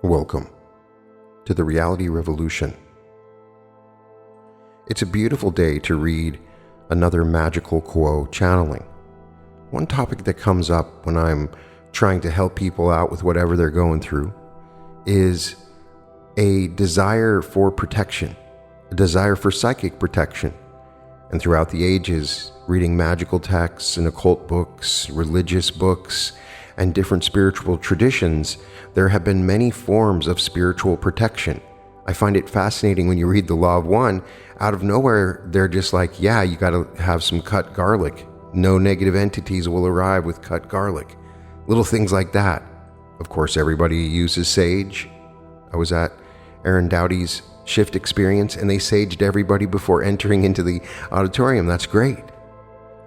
Welcome to the Reality Revolution. It's a beautiful day to read another magical quo channeling. One topic that comes up when I'm trying to help people out with whatever they're going through is a desire for protection, a desire for psychic protection. And throughout the ages, reading magical texts and occult books, religious books, and different spiritual traditions, there have been many forms of spiritual protection. I find it fascinating when you read the Law of One, out of nowhere, they're just like, yeah, you got to have some cut garlic. No negative entities will arrive with cut garlic. Little things like that. Of course, everybody uses sage. I was at Aaron Dowdy's shift experience, and they saged everybody before entering into the auditorium. That's great.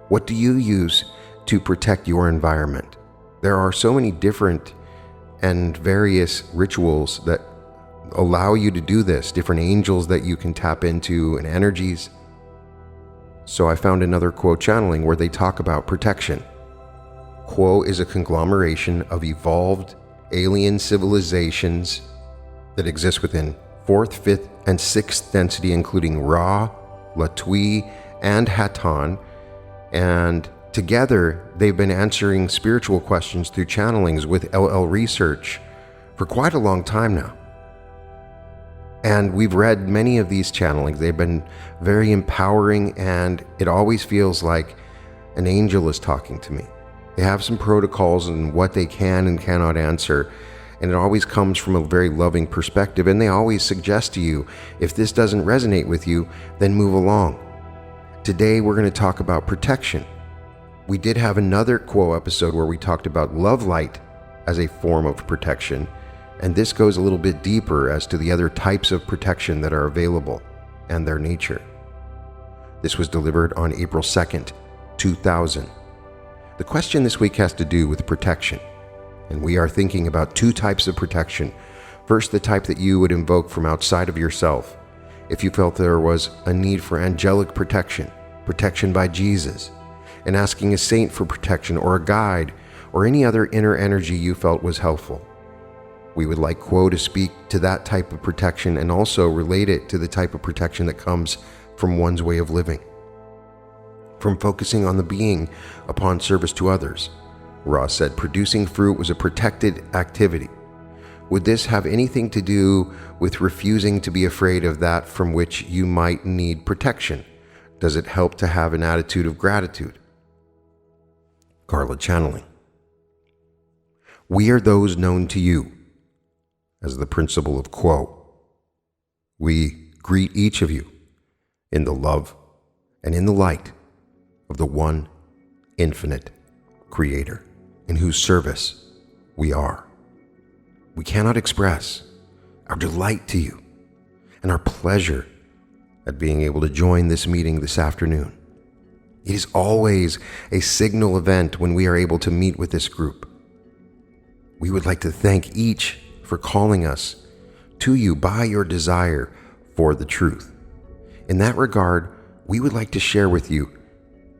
What do you use to protect your environment? There are so many different and various rituals that allow you to do this, different angels that you can tap into and energies. So I found another quo channeling where they talk about protection. Quo is a conglomeration of evolved alien civilizations that exist within 4th, 5th, and 6th density, including Ra, Latwi, and Hatan, and together, they've been answering spiritual questions through channelings with LL Research for quite a long time now. And we've read many of these channelings. They've been very empowering, and it always feels like an angel is talking to me. They have some protocols and what they can and cannot answer, and it always comes from a very loving perspective, and they always suggest to you, if this doesn't resonate with you, then move along. Today, we're going to talk about protection. We did have another quo episode where we talked about love light as a form of protection, and this goes a little bit deeper as to the other types of protection that are available and their nature. This was delivered on April 2nd, 2000. The question this week has to do with protection, and we are thinking about two types of protection. First, the type that you would invoke from outside of yourself if you felt there was a need for angelic protection, protection by Jesus, and asking a saint for protection or a guide or any other inner energy you felt was helpful. We would like Quo to speak to that type of protection and also relate it to the type of protection that comes from one's way of living, from focusing on the being upon service to others. Ross said producing fruit was a protected activity. Would this have anything to do with refusing to be afraid of that from which you might need protection? Does it help to have an attitude of gratitude? Carla channeling. We are those known to you as the principle of Quo. We greet each of you in the love and in the light of the one infinite Creator in whose service we are. We cannot express our delight to you and our pleasure at being able to join this meeting this afternoon. It is always a signal event when we are able to meet with this group. We would like to thank each for calling us to you by your desire for the truth. In that regard, we would like to share with you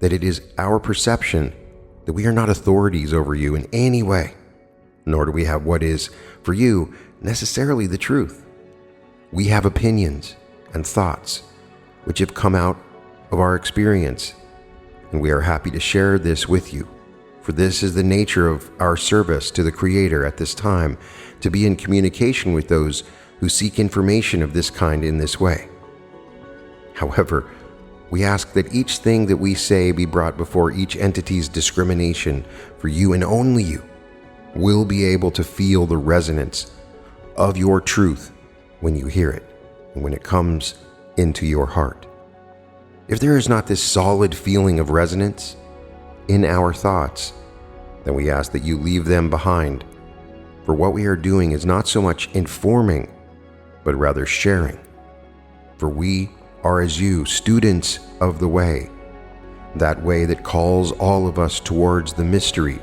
that it is our perception that we are not authorities over you in any way, nor do we have what is, for you, necessarily the truth. We have opinions and thoughts which have come out of our experience, and we are happy to share this with you, for this is the nature of our service to the Creator at this time, to be in communication with those who seek information of this kind in this way. However, we ask that each thing that we say be brought before each entity's discrimination, for you and only you will be able to feel the resonance of your truth when you hear it and when it comes into your heart. If there is not this solid feeling of resonance in our thoughts, then we ask that you leave them behind. For what we are doing is not so much informing, but rather sharing. For we are as you, students of the way, that way that calls all of us towards the mystery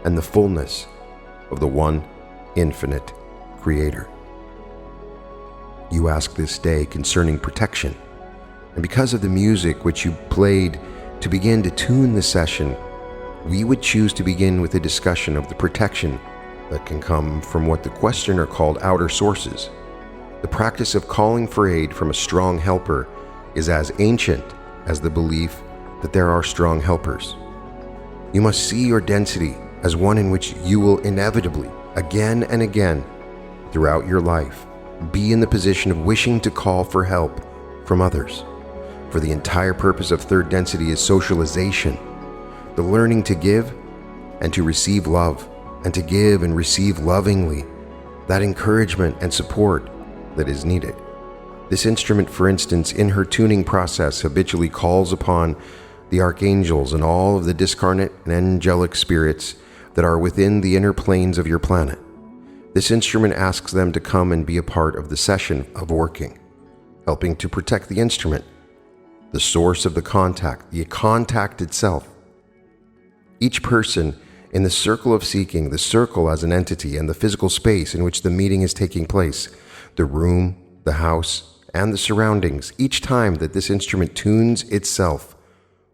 and the fullness of the one infinite Creator. You ask this day concerning protection, and because of the music which you played to begin to tune the session, we would choose to begin with a discussion of the protection that can come from what the questioner called outer sources. The practice of calling for aid from a strong helper is as ancient as the belief that there are strong helpers. You must see your density as one in which you will inevitably, again and again, throughout your life, be in the position of wishing to call for help from others. For the entire purpose of third density is socialization, the learning to give and to receive love, and to give and receive lovingly that encouragement and support that is needed. This instrument, for instance, in her tuning process habitually calls upon the archangels and all of the discarnate and angelic spirits that are within the inner planes of your planet. This instrument asks them to come and be a part of the session of working, helping to protect the instrument, the source of the contact itself. Each person in the circle of seeking, the circle as an entity, and the physical space in which the meeting is taking place, the room, the house, and the surroundings, each time that this instrument tunes itself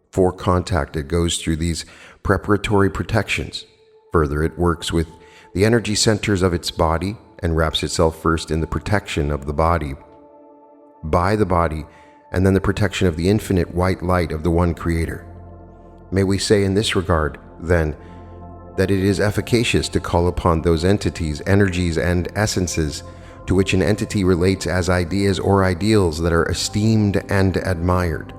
for contact, it goes through these preparatory protections. Further, it works with the energy centers of its body and wraps itself first in the protection of the body, by the body, and then the protection of the infinite white light of the one Creator. May we say in this regard, then, that it is efficacious to call upon those entities, energies, and essences to which an entity relates as ideas or ideals that are esteemed and admired.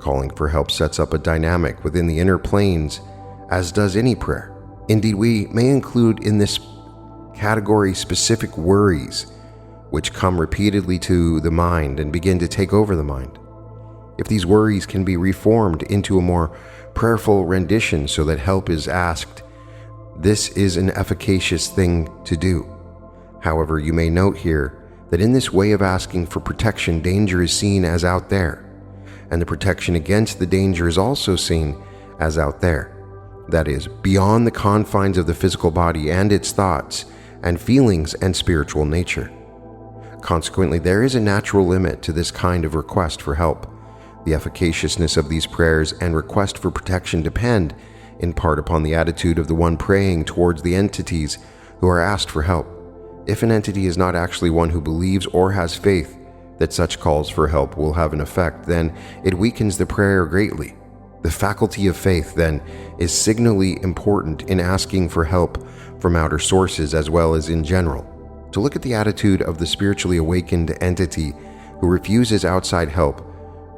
Calling for help sets up a dynamic within the inner planes, as does any prayer. Indeed, we may include in this category specific worries, which come repeatedly to the mind and begin to take over the mind. If these worries can be reformed into a more prayerful rendition so that help is asked, this is an efficacious thing to do. However, you may note here that in this way of asking for protection, danger is seen as out there, and the protection against the danger is also seen as out there. That is, beyond the confines of the physical body and its thoughts and feelings and spiritual nature. Consequently, there is a natural limit to this kind of request for help. The efficaciousness of these prayers and request for protection depend, in part, upon the attitude of the one praying towards the entities who are asked for help. If an entity is not actually one who believes or has faith that such calls for help will have an effect, then it weakens the prayer greatly. The faculty of faith, then, is signally important in asking for help from outer sources as well as in general. To look at the attitude of the spiritually awakened entity who refuses outside help,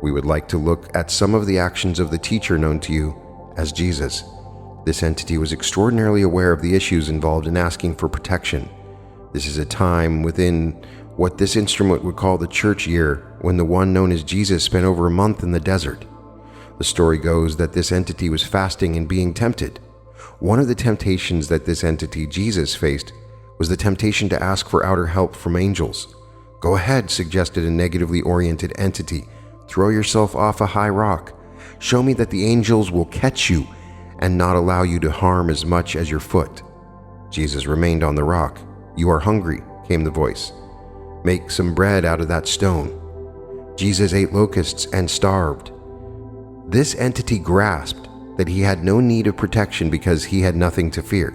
we would like to look at some of the actions of the teacher known to you as Jesus. This entity was extraordinarily aware of the issues involved in asking for protection. This is a time within what this instrument would call the church year, when the one known as Jesus spent over a month in the desert. The story goes that this entity was fasting and being tempted. One of the temptations that this entity, Jesus, faced was the temptation to ask for outer help from angels. "Go ahead," suggested a negatively oriented entity. "Throw yourself off a high rock. Show me that the angels will catch you and not allow you to harm as much as your foot." Jesus remained on the rock. "You are hungry," came the voice. "Make some bread out of that stone." Jesus ate locusts and starved. This entity grasped that he had no need of protection because he had nothing to fear.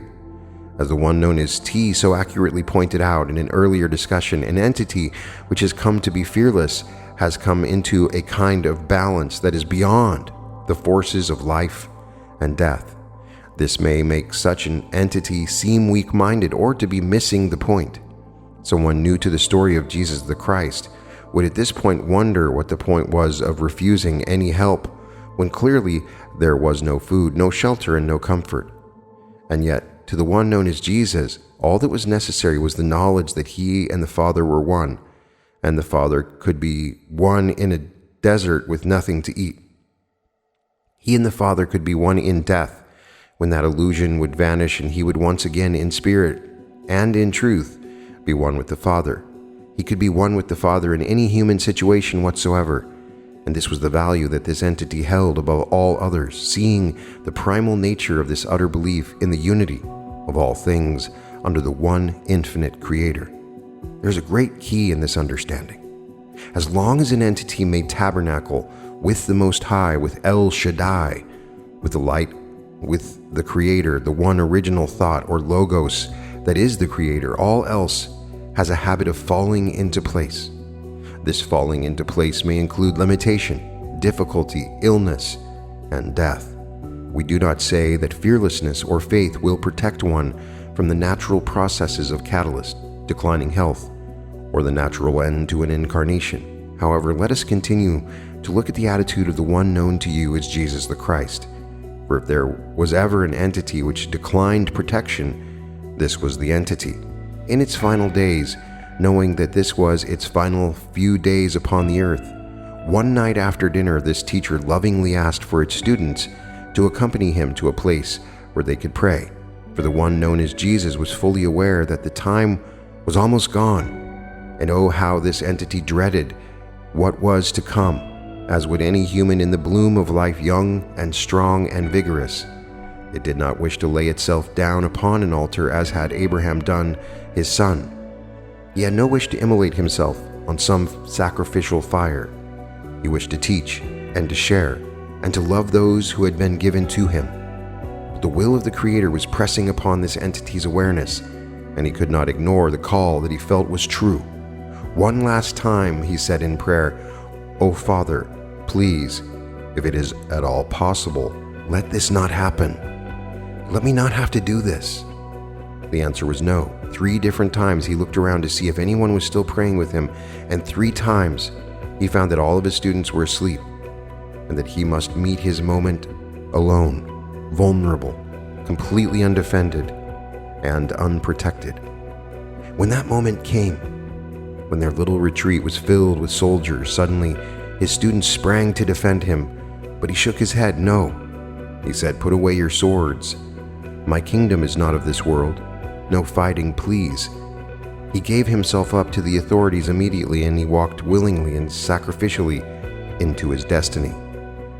As the one known as T so accurately pointed out in an earlier discussion, an entity which has come to be fearless has come into a kind of balance that is beyond the forces of life and death. This may make such an entity seem weak-minded or to be missing the point. Someone new to the story of Jesus the Christ would at this point wonder what the point was of refusing any help when clearly there was no food, no shelter, and no comfort. And yet, to the one known as Jesus, all that was necessary was the knowledge that he and the Father were one, and the Father could be one in a desert with nothing to eat. He and the Father could be one in death, when that illusion would vanish and he would once again in spirit and in truth be one with the Father. He could be one with the Father in any human situation whatsoever, and this was the value that this entity held above all others, seeing the primal nature of this utter belief in the unity of all things under the one infinite Creator. There's a great key in this understanding. As long as an entity made tabernacle with the Most High, with El Shaddai, with the light, with the Creator, the one original thought or logos that is the Creator, all else has a habit of falling into place. This falling into place may include limitation, difficulty, illness, and death. We do not say that fearlessness or faith will protect one from the natural processes of catalyst, declining health, or the natural end to an incarnation. However, let us continue to look at the attitude of the one known to you as Jesus the Christ. For if there was ever an entity which declined protection, this was the entity. In its final days, knowing that this was its final few days upon the earth, one night after dinner, this teacher lovingly asked for its students to accompany him to a place where they could pray. For the one known as Jesus was fully aware that the time was almost gone. And oh, how this entity dreaded what was to come, as would any human in the bloom of life, young and strong and vigorous. It did not wish to lay itself down upon an altar as had Abraham done his son. He had no wish to immolate himself on some sacrificial fire. He wished to teach and to share and to love those who had been given to him. But the will of the Creator was pressing upon this entity's awareness, and he could not ignore the call that he felt was true. One last time he said in prayer, "O Father, please, if it is at all possible, let this not happen. Let me not have to do this." The answer was no. 3 different times he looked around to see if anyone was still praying with him, and 3 times he found that all of his students were asleep, and that he must meet his moment alone, vulnerable, completely undefended, and unprotected. When that moment came, when their little retreat was filled with soldiers, suddenly his students sprang to defend him, but he shook his head. No, he said, "Put away your swords. My kingdom is not of this world. No fighting, please." He gave himself up to the authorities immediately, and he walked willingly and sacrificially into his destiny.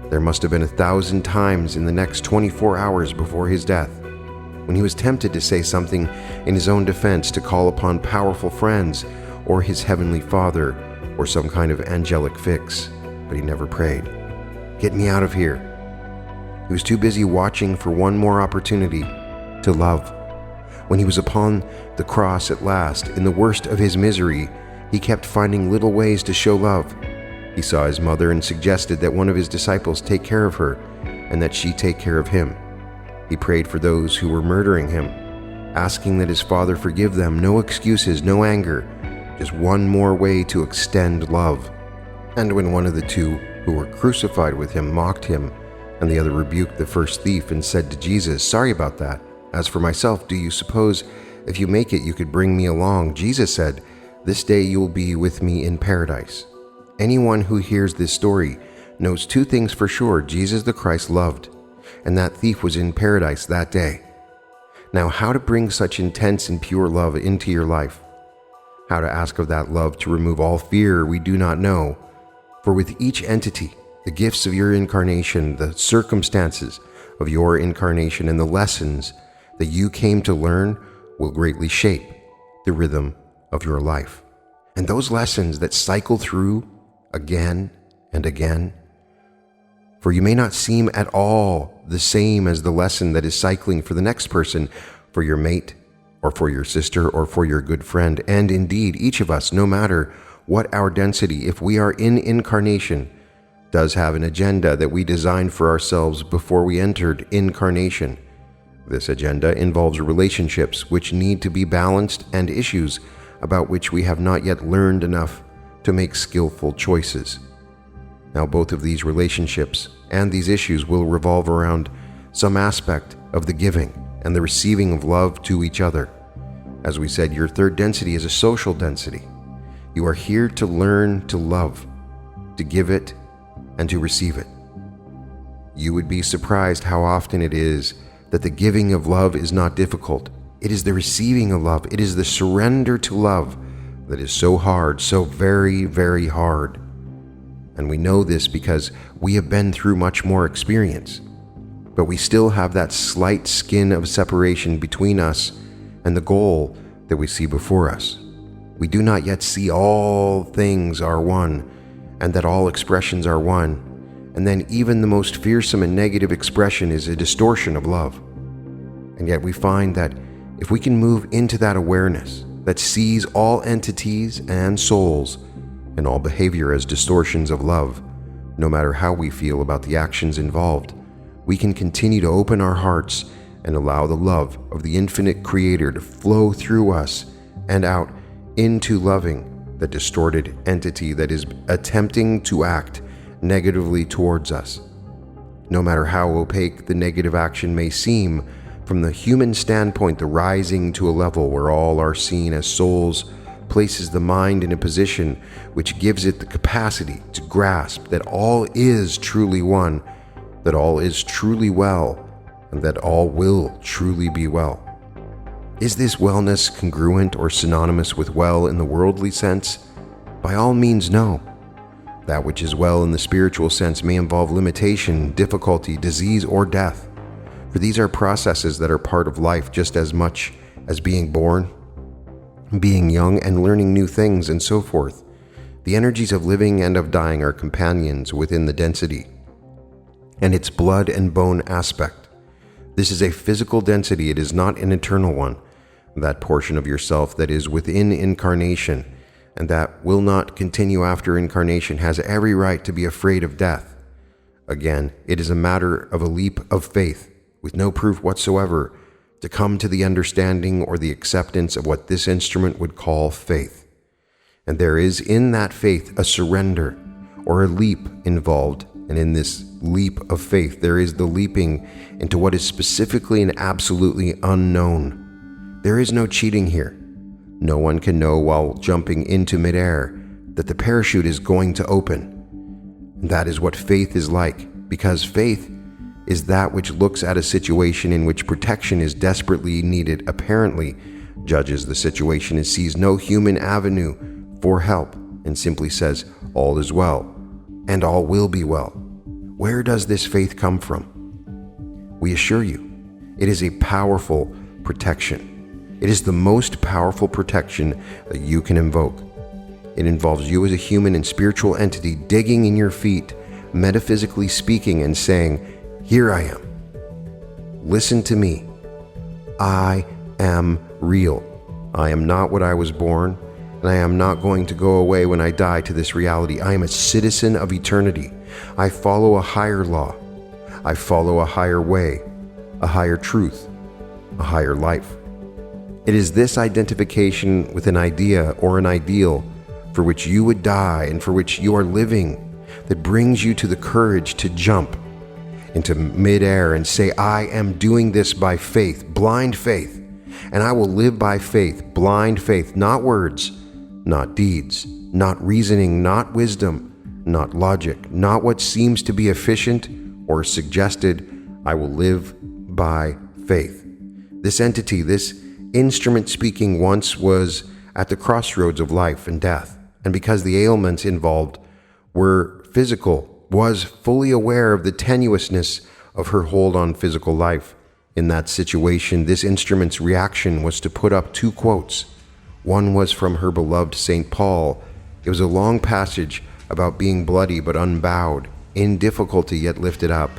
There must have been 1,000 times in the next 24 hours before his death when he was tempted to say something in his own defense, to call upon powerful friends or his heavenly Father or some kind of angelic fix, but he never prayed. "Get me out of here." He was too busy watching for one more opportunity to love. When he was upon the cross at last, in the worst of his misery, he kept finding little ways to show love. He saw his mother and suggested that one of his disciples take care of her and that she take care of him. He prayed for those who were murdering him, asking that his Father forgive them. No excuses, no anger, just one more way to extend love. And when one of the 2 who were crucified with him mocked him, and the other rebuked the first thief and said to Jesus, "Sorry about that. As for myself, do you suppose if you make it you could bring me along?" Jesus said, "This day you will be with me in paradise." Anyone who hears this story knows 2 things for sure: Jesus the Christ loved, and that thief was in paradise that day. Now, how to bring such intense and pure love into your life, how to ask of that love to remove all fear, we do not know. For with each entity, the gifts of your incarnation, the circumstances of your incarnation, and the lessons that you came to learn will greatly shape the rhythm of your life. And those lessons that cycle through again and again, for you may not seem at all the same as the lesson that is cycling for the next person, for your mate, or for your sister, or for your good friend. And indeed, each of us, no matter what our density, if we are in incarnation, does have an agenda that we designed for ourselves before we entered incarnation. This agenda involves relationships which need to be balanced and issues about which we have not yet learned enough to make skillful choices. Now, both of these relationships and these issues will revolve around some aspect of the giving and the receiving of love to each other. As we said, your 3rd density is a social density. You are here to learn to love, to give it, and to receive it. You would be surprised how often it is that the giving of love is not difficult. It is the receiving of love. It is the surrender to love that is so hard, so very, very hard. And we know this because we have been through much more experience. But we still have that slight skin of separation between us and the goal that we see before us. We do not yet see all things are one, and that all expressions are one, and then even the most fearsome and negative expression is a distortion of love. And yet we find that If we can move into that awareness that sees all entities and souls and all behavior as distortions of love, no matter how we feel about the actions involved, we can continue to open our hearts and allow the love of the infinite Creator to flow through us and out into loving the distorted entity that is attempting to act negatively towards us. No matter how opaque the negative action may seem, from the human standpoint, the rising to a level where all are seen as souls places the mind in a position which gives it the capacity to grasp that all is truly one, that all is truly well, and that all will truly be well. Is this wellness congruent or synonymous with well in the worldly sense? By all means, no. That which is well in the spiritual sense may involve limitation, difficulty, disease, or death. For these are processes that are part of life just as much as being born, being young, and learning new things, and so forth. The energies of living and of dying are companions within the density and its blood and bone aspect. This is a physical density, it is not an eternal one. That portion of yourself that is within incarnation and that will not continue after incarnation has every right to be afraid of death. Again, it is a matter of a leap of faith, with no proof whatsoever, to come to the understanding or the acceptance of what this instrument would call faith. And there is in that faith a surrender or a leap involved, and in this leap of faith there is the leaping into what is specifically and absolutely unknown. There is no cheating here. No one can know while jumping into midair that the parachute is going to open. And that is what faith is like, because faith is that which looks at a situation in which protection is desperately needed, apparently judges the situation and sees no human avenue for help, and simply says, all is well, and all will be well. Where does this faith come from? We assure you, it is a powerful protection. It is the most powerful protection that you can invoke. It involves you as a human and spiritual entity digging in your feet, metaphysically speaking, and saying, here I am. Listen to me. I am real. I am not what I was born, and I am not going to go away when I die to this reality. I am a citizen of eternity. I follow a higher law. I follow a higher way, a higher truth, a higher life. It is this identification with an idea or an ideal for which you would die and for which you are living that brings you to the courage to jump into midair and say, I am doing this by faith, blind faith, and I will live by faith, blind faith, not words, not deeds, not reasoning, not wisdom, not logic, not what seems to be efficient or suggested. I will live by faith. This entity, this instrument speaking, once was at the crossroads of life and death, and because the ailments involved were physical, was fully aware of the tenuousness of her hold on physical life. In that situation, this instrument's reaction was to put up two quotes. One was from her beloved St. Paul. It was a long passage about being bloody but unbowed, in difficulty yet lifted up,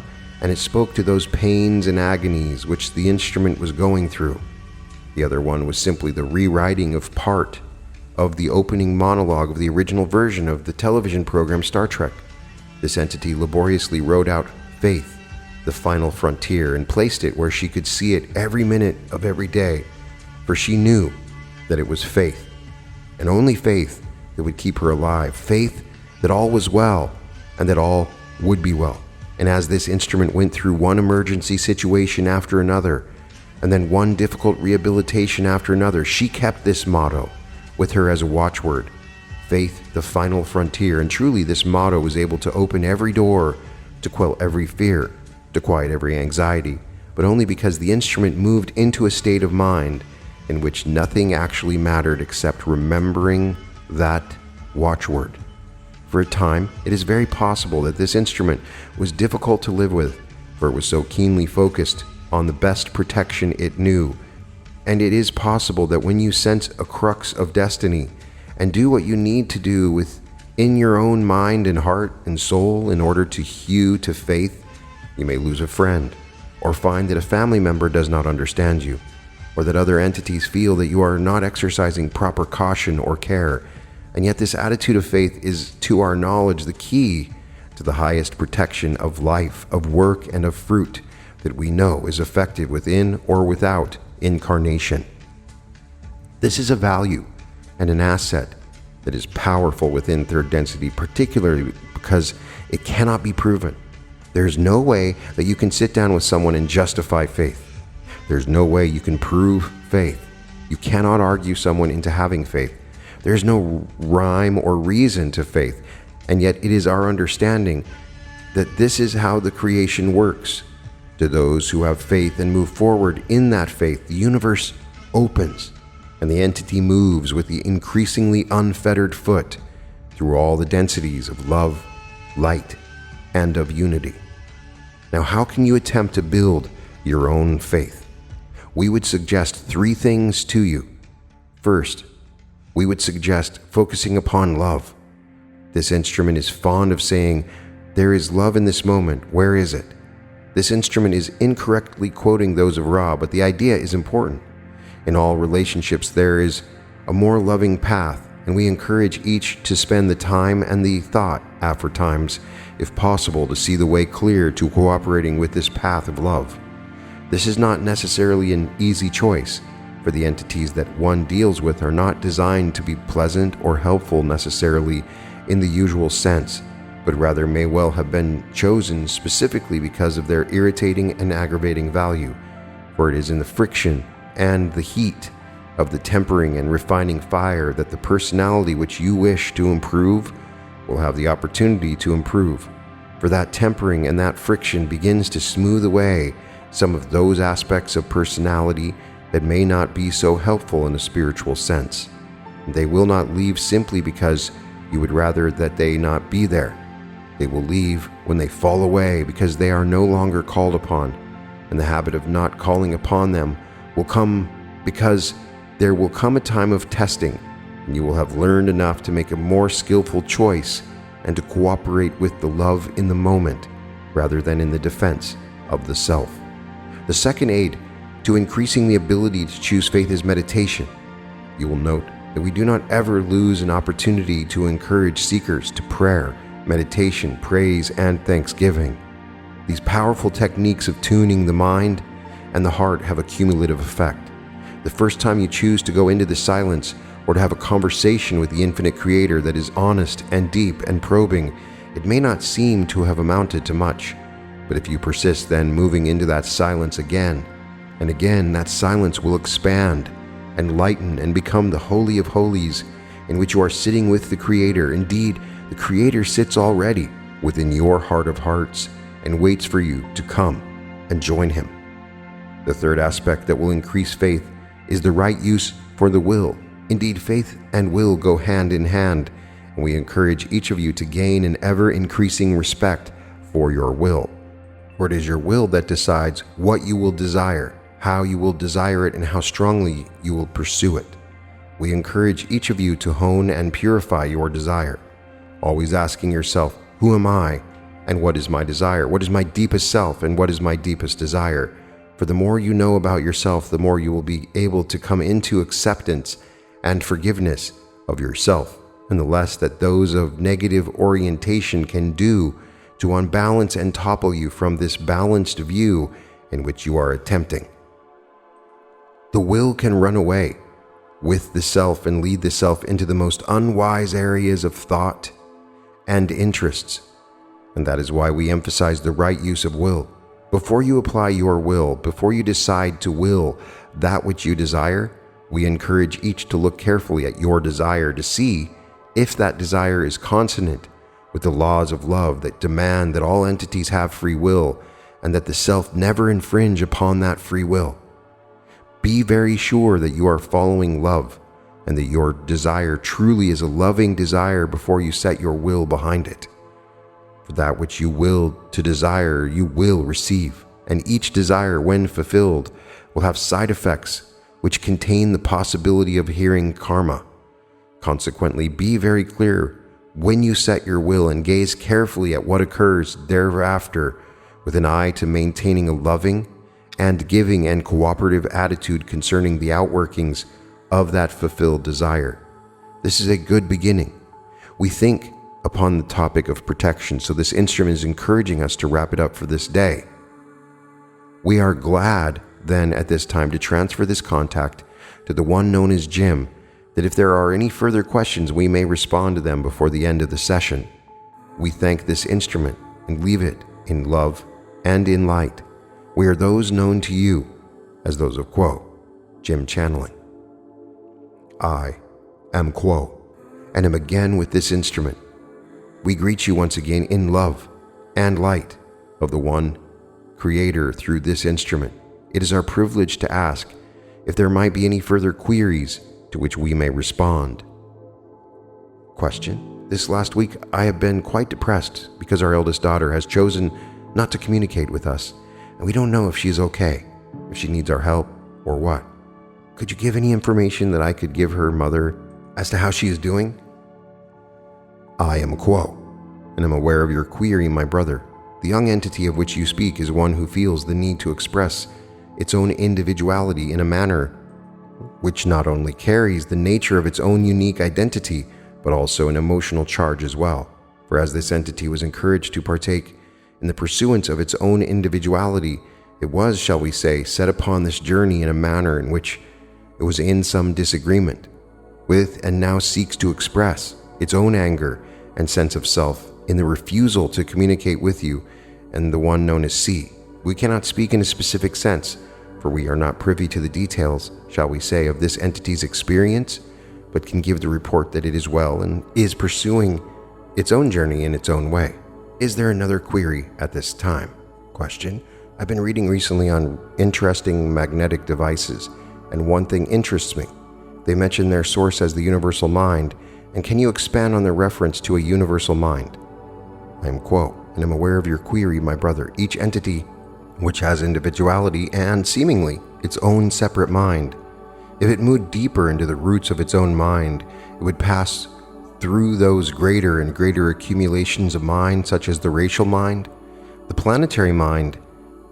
and it spoke to those pains and agonies which the instrument was going through. The other one was simply the rewriting of part of the opening monologue of the original version of the television program Star Trek. This entity laboriously wrote out faith, the final frontier, and placed it where she could see it every minute of every day, for she knew that it was faith, and only faith, that would keep her alive, faith that all was well and that all would be well. And as this instrument went through one emergency situation after another, and then one difficult rehabilitation after another, she kept this motto with her as a watchword, faith, the final frontier. And truly this motto was able to open every door, to quell every fear, to quiet every anxiety, but only because the instrument moved into a state of mind in which nothing actually mattered except remembering that watchword. For a time, it is very possible that this instrument was difficult to live with, for it was so keenly focused on the best protection it knew. And it is possible that when you sense a crux of destiny and do what you need to do within your own mind and heart and soul in order to hew to faith, you may lose a friend or find that a family member does not understand you. or that other entities feel that you are not exercising proper caution or care. And yet this attitude of faith is, to our knowledge, the key to the highest protection of life, of work, and of fruit that we know is effective within or without incarnation. This is a value and an asset that is powerful within third density, particularly because it cannot be proven. There's no way that you can sit down with someone and justify faith. There's no way you can prove faith. You cannot argue someone into having faith. There's no rhyme or reason to faith, and yet it is our understanding that this is how the creation works. To those who have faith and move forward in that faith, the universe opens, and the entity moves with the increasingly unfettered foot through all the densities of love, light, and of unity. Now, how can you attempt to build your own faith? We would suggest 3 things to you. First, we would suggest focusing upon love. This instrument is fond of saying, "There is love in this moment, where is it?" This instrument is incorrectly quoting those of Ra, but the idea is important. In all relationships, there is a more loving path, and we encourage each to spend the time and the thought, aforetimes, if possible, to see the way clear to cooperating with this path of love. This is not necessarily an easy choice, for the entities that one deals with are not designed to be pleasant or helpful necessarily in the usual sense, but rather may well have been chosen specifically because of their irritating and aggravating value, for it is in the friction and the heat of the tempering and refining fire that the personality which you wish to improve will have the opportunity to improve. For that tempering and that friction begins to smooth away some of those aspects of personality that may not be so helpful in a spiritual sense. They will not leave simply because you would rather that they not be there. They will leave when they fall away because they are no longer called upon, and the habit of not calling upon them will come because there will come a time of testing, and you will have learned enough to make a more skillful choice and to cooperate with the love in the moment rather than in the defense of the self. The second aid to increasing the ability to choose faith is meditation. You will note that we do not ever lose an opportunity to encourage seekers to prayer, meditation, praise, and thanksgiving. These powerful techniques of tuning the mind and the heart have a cumulative effect. The first time you choose to go into the silence or to have a conversation with the infinite creator that is honest and deep and probing, it may not seem to have amounted to much. But if you persist then moving into that silence again and again, that silence will expand and lighten and become the Holy of Holies in which you are sitting with the Creator. Indeed, the Creator sits already within your heart of hearts and waits for you to come and join Him. The third aspect that will increase faith is the right use for the will. Indeed, faith and will go hand in hand, and we encourage each of you to gain an ever-increasing respect for your will. For it is your will that decides what you will desire, how you will desire it, and how strongly you will pursue it. We encourage each of you to hone and purify your desire, always asking yourself, who am I and what is my desire? What is my deepest self and what is my deepest desire? For the more you know about yourself, the more you will be able to come into acceptance and forgiveness of yourself, and the less that those of negative orientation can do to unbalance and topple you from this balanced view in which you are attempting. The will can run away with the self and lead the self into the most unwise areas of thought and interests, and that is why we emphasize the right use of will. Before you apply your will, before you decide to will that which you desire, we encourage each to look carefully at your desire to see if that desire is consonant with the laws of love that demand that all entities have free will and that the self never infringe upon that free will. Be very sure that you are following love and that your desire truly is a loving desire before you set your will behind it. For that which you will to desire, you will receive, and each desire, when fulfilled, will have side effects which contain the possibility of hearing karma. Consequently, be very clear when you set your will and gaze carefully at what occurs thereafter with an eye to maintaining a loving and giving and cooperative attitude concerning the outworkings of that fulfilled desire. This is a good beginning. We think upon the topic of protection, so this instrument is encouraging us to wrap it up for this day. We are glad then at this time to transfer this contact to the one known as Jim, that if there are any further questions, we may respond to them before the end of the session. We thank this instrument and leave it in love and in light. We are those known to you as those of Quo, Jim channeling. I am Quo, and am again with this instrument. We greet you once again in love and light of the one Creator through this instrument. It is our privilege to ask if there might be any further queries to which we may respond. Question: this last week I have been quite depressed because our eldest daughter has chosen not to communicate with us, and we don't know if she's okay, if she needs our help, or what. Could you give any information that I could give her mother as to how she is doing? I am Quo, and am aware of your query, my brother. The young entity of which you speak is one who feels the need to express its own individuality in a manner which not only carries the nature of its own unique identity, but also an emotional charge as well. For as this entity was encouraged to partake in the pursuance of its own individuality, it was, shall we say, set upon this journey in a manner in which it was in some disagreement with, and now seeks to express its own anger and sense of self in the refusal to communicate with you and the one known as C. We cannot speak in a specific sense, for we are not privy to the details, shall we say, of this entity's experience, but can give the report that it is well and is pursuing its own journey in its own way. Is there another query at this time? Question: I've been reading recently on interesting magnetic devices, and one thing interests me. They mention their source as the universal mind, and can you expand on their reference to a universal mind? I am Quo, and am aware of your query, my brother. Each entity which has individuality and, seemingly, its own separate mind, if it moved deeper into the roots of its own mind, it would pass through those greater and greater accumulations of mind, such as the racial mind, the planetary mind,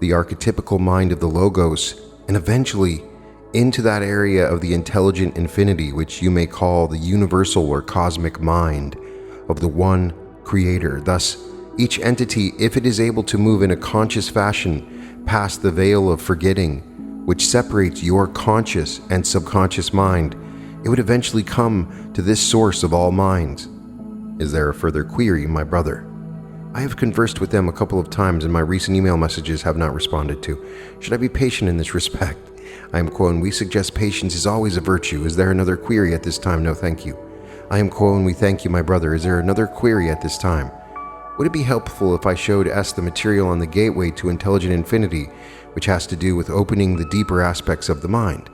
the archetypical mind of the Logos, and eventually into that area of the intelligent infinity, which you may call the universal or cosmic mind of the one Creator. Thus, each entity, if it is able to move in a conscious fashion past the veil of forgetting, which separates your conscious and subconscious mind, it would eventually come to this source of all minds. Is there a further query, my brother? I have conversed with them a couple of times, and my recent email messages have not responded to. Should I be patient in this respect? I am Quo, and we suggest patience is always a virtue. Is there another query at this time? No, thank you. I am Quo, and we thank you, my brother. Is there another query at this time? Would it be helpful if I showed S the material on the gateway to intelligent infinity, which has to do with opening the deeper aspects of the mind?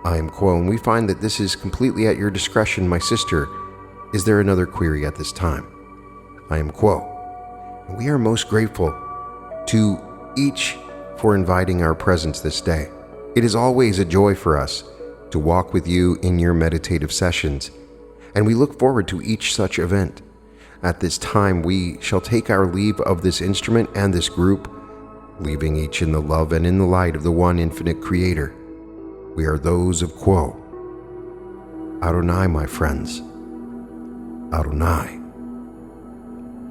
I am Quo, and we find that this is completely at your discretion, my sister. Is there another query at this time? I am Quo, and we are most grateful to each for inviting our presence this day. It is always a joy for us to walk with you in your meditative sessions, and we look forward to each such event. At this time, we shall take our leave of this instrument and this group, leaving each in the love and in the light of the one infinite Creator. We are those of Quo. Adonai, my friends. Adonai.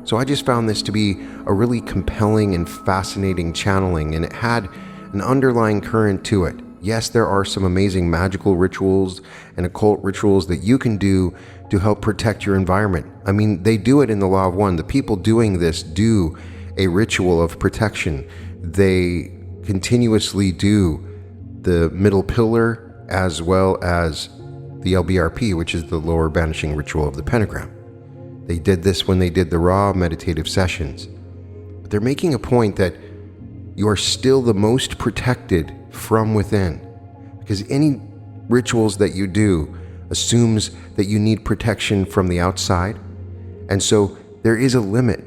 So I just found this to be a really compelling and fascinating channeling, and it had an underlying current to it. Yes, there are some amazing magical rituals and occult rituals that you can do to help protect your environment. I mean, they do it in the Law of One. The people doing this do a ritual of protection. They continuously do the middle pillar as well as the LBRP, which is the lower banishing ritual of the pentagram. They did this when they did the raw meditative sessions. But they're making a point that you are still the most protected from within, because any rituals that you do assumes that you need protection from the outside, and so there is a limit.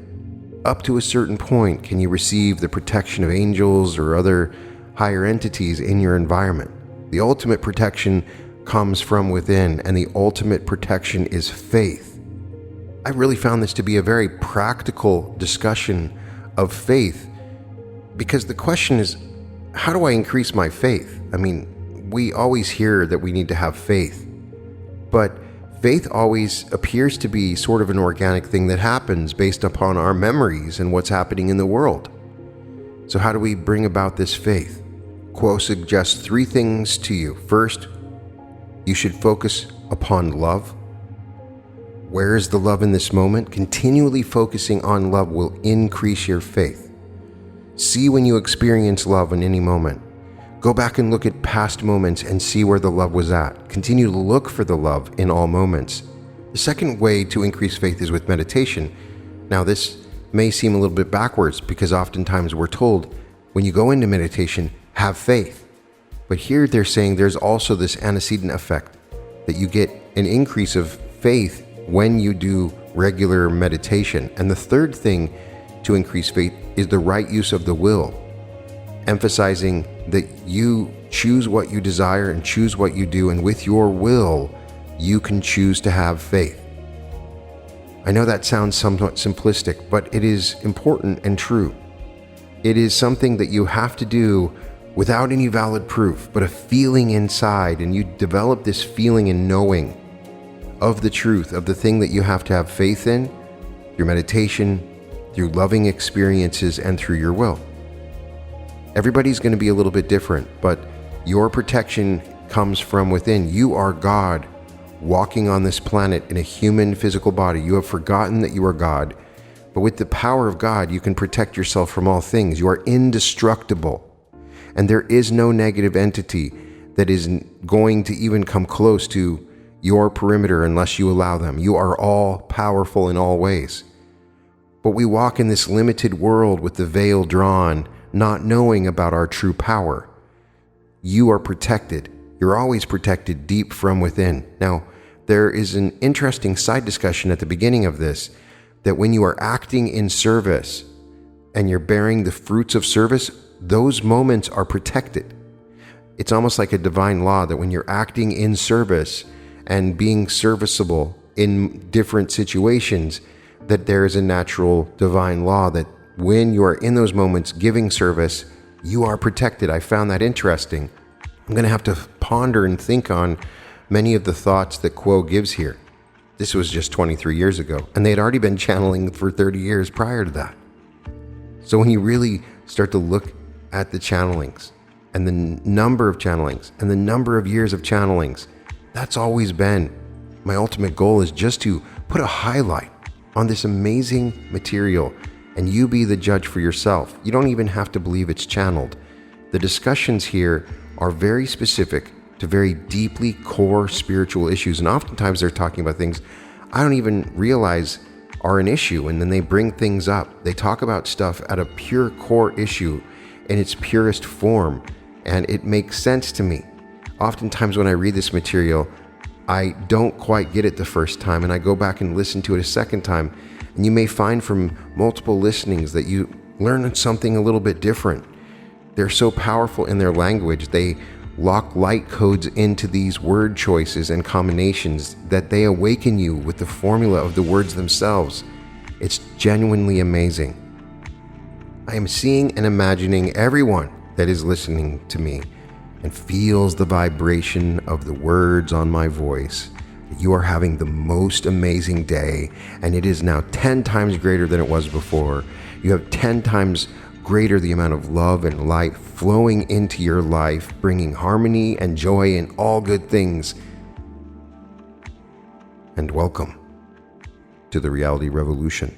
Up to a certain point can you receive the protection of angels or other higher entities in your environment. The ultimate protection comes from within, and the ultimate protection is faith. I really found this to be a very practical discussion of faith, because the question is, how do I increase my faith? I mean, we always hear that we need to have faith, but faith always appears to be sort of an organic thing that happens based upon our memories and what's happening in the world. So how do we bring about this faith? Quo suggests 3 things to you. First, you should focus upon love. Where is the love in this moment? Continually focusing on love will increase your faith. See when you experience love in any moment. Go back and look at past moments and see where the love was at. Continue to look for the love in all moments. The second way to increase faith is with meditation. Now, this may seem a little bit backwards because oftentimes we're told when you go into meditation, have faith. But here they're saying there's also this antecedent effect that you get an increase of faith when you do regular meditation. And the third thing to increase faith is the right use of the will, emphasizing that you choose what you desire and choose what you do, and with your will, you can choose to have faith. I know that sounds somewhat simplistic, but it is important and true. It is something that you have to do without any valid proof, but a feeling inside, and you develop this feeling and knowing of the truth of the thing that you have to have faith in through meditation, through loving experiences, and through your will. Everybody's going to be a little bit different, but your protection comes from within. You are God walking on this planet in a human physical body. You have forgotten that you are God, but with the power of God, you can protect yourself from all things. You are indestructible, and there is no negative entity that is going to even come close to your perimeter unless you allow them. You are all powerful in all ways. But we walk in this limited world with the veil drawn, not knowing about our true power. You are protected. You're always protected deep from within. Now, there is an interesting side discussion at the beginning of this, that when you are acting in service and you're bearing the fruits of service, those moments are protected. It's almost like a divine law that when you're acting in service and being serviceable in different situations, that there is a natural divine law that when you are in those moments giving service, you are protected. I found that interesting. I'm going to have to ponder and think on many of the thoughts that Quo gives here. This was just 23 years ago, and they had already been channeling for 30 years prior to that. So when you really start to look at the channelings and the number of channelings and the number of years of channelings, that's always been my ultimate goal, is just to put a highlight on this amazing material, and you be the judge for yourself. You don't even have to believe it's channeled. The discussions here are very specific to very deeply core spiritual issues, and oftentimes they're talking about things I don't even realize are an issue, and then they bring things up. They talk about stuff at a pure core issue in its purest form, and it makes sense to me. Oftentimes when I read this material, I don't quite get it the first time, and I go back and listen to it a second time, and you may find from multiple listenings that you learn something a little bit different. They're so powerful in their language. They lock light codes into these word choices and combinations that they awaken you with the formula of the words themselves. It's genuinely amazing. I am seeing and imagining everyone that is listening to me and feels the vibration of the words on my voice. You are having the most amazing day, and it is now 10 times greater than it was before. You have 10 times greater the amount of love and light flowing into your life, bringing harmony and joy and all good things. And welcome to the Reality Revolution.